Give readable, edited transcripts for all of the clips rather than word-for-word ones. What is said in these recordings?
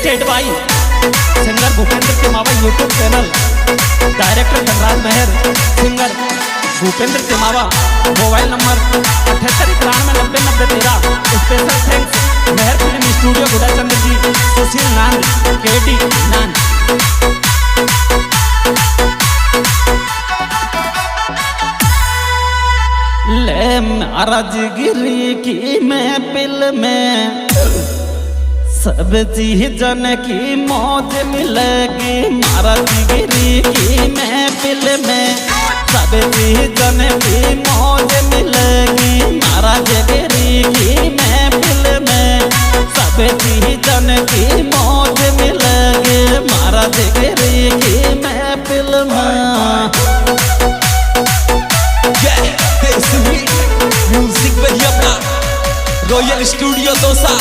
Presented by singer Bhupendra Timawa YouTube channel, director Dhanraj Mehar, singer Bhupendra Timawa. Mobile number 7891909013। Special thanks Mehar film studio Gudachandra ji, Sushil non, KD नान। ले महाराज गिरी की महफिल में सब चीजन की मौज मिलेगी। महाराज गिरी की महफिल में सब चीजन की मौज मिलेगी। महाराज गिरी की महफिल में सब चीजन की मौज मिलेगी। महाराज गिरी की महफिल में म्यूजिक बढ़िया अपना रॉयल स्टूडियो दोसा।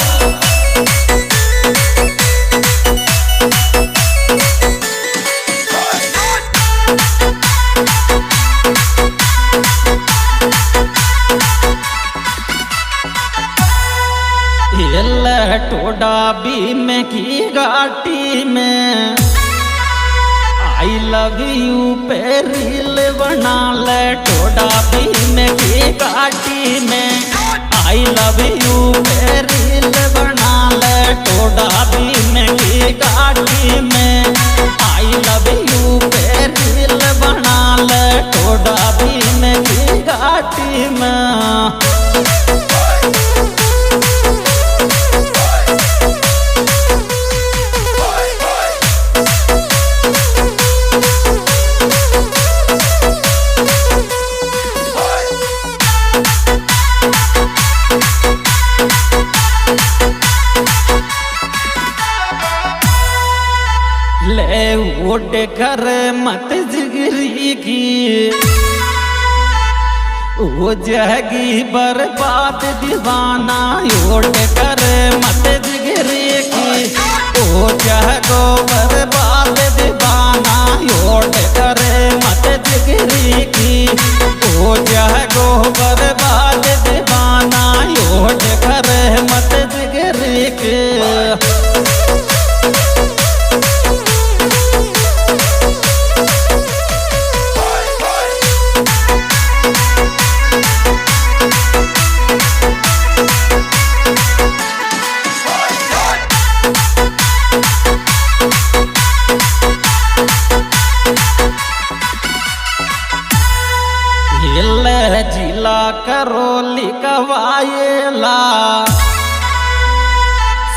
टोडा भी में की घाटी में I love you Pay reel बना ले। टोडा भी में की घाटी में I love you Pay reel बना ले। टोडा भी में की घाटी में I love you Pay reel बना ले। टोडा भी में की घाटी में ले उड़ कर मत जिगरी की वो जगी बर्बाद दीवाना। उड़ कर मत जिगरी की वो जगो बर्बाद दीवाना। उड़ कर मत जिगरी की वो जगो बर्बाद दीवाना। उड़ कर मत जिगरी की जिला करोली कवायला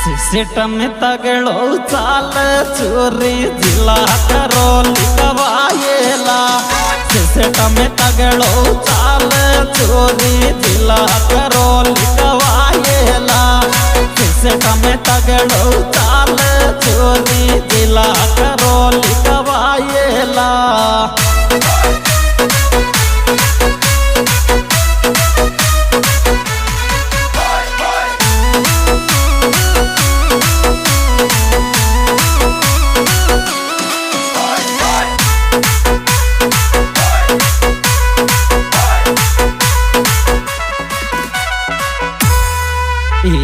सिस्टम तगड़ो चाल चोरी। जिला करोली कवायला सिस्टम तगड़ो चाल चोरी। जिला करोली कवायला सिस्टम तगड़ो चाल चोरी। जिला करोली कवायला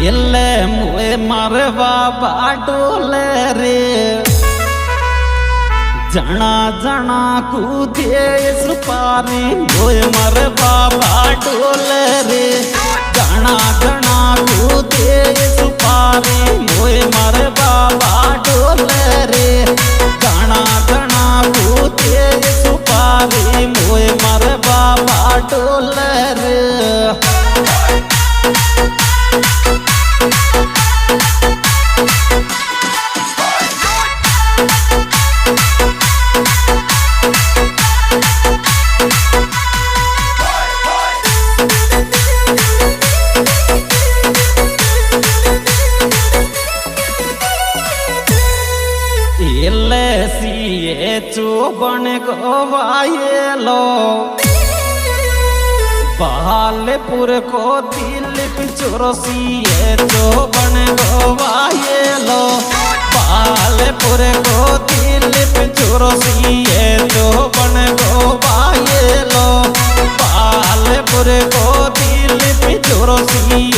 इल्ले मुए मरवा बाडोले रे। जना जना कूदे सुपारी मुए मरवा बाडोले रे। जना जना कूदे सुपारी मुए मरवा बाडोले रे। जना जना कूदे सुपारी मुए मरवा बाडोले रे। चोबन गोवायलो बहालपुर को दिल पिचोरसी चोबन गोवायलो। बहालपुर को दिल पिचोरसी चोबन गोवायलो। बहालपुर को दिल पिचोरसी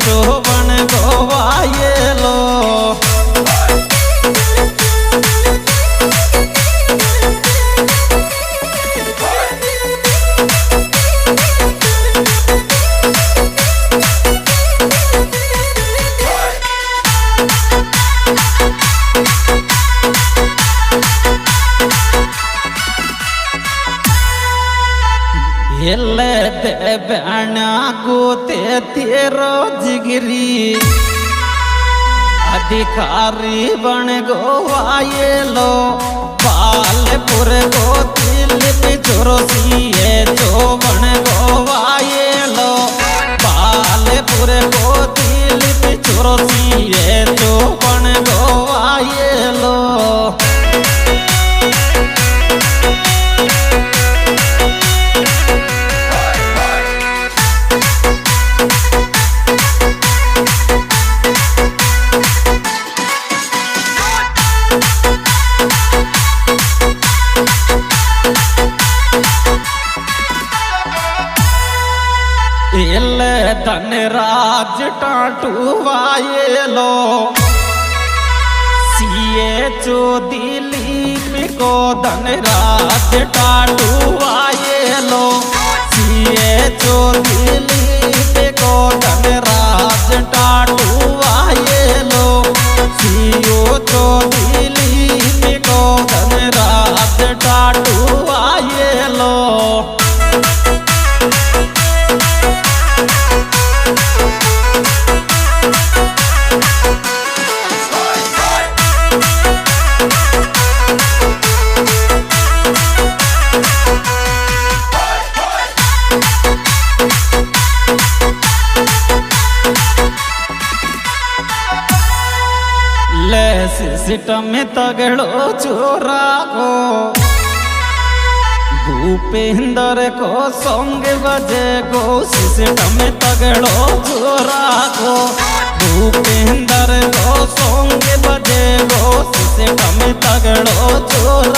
चोबन गोवायलो। जाना गोते तेरो जिगरी अधिकारी बन गो आये लो बालपुर को दिल पे चोरसिए जो बन गो आये लो बालपुर को दिल पे चोरसिए जो बन गो आये लो धनराज टाटुवाये लो सीए चो दिलीप को धनराज टाटुवाये लो सीए चो दिलीप को धनराज टाटुवाये लो सीओ चो दिलीप को धनराज टाटुवाये लो सिस्टम में तगड़ो चोरा को भूपेंद्र को सॉन्ग बजे गो सिस्टम में तगड़ो चोरा को भूपेंद्र को सॉन्ग बजे गो सिस्टम में तगड़ो चोरा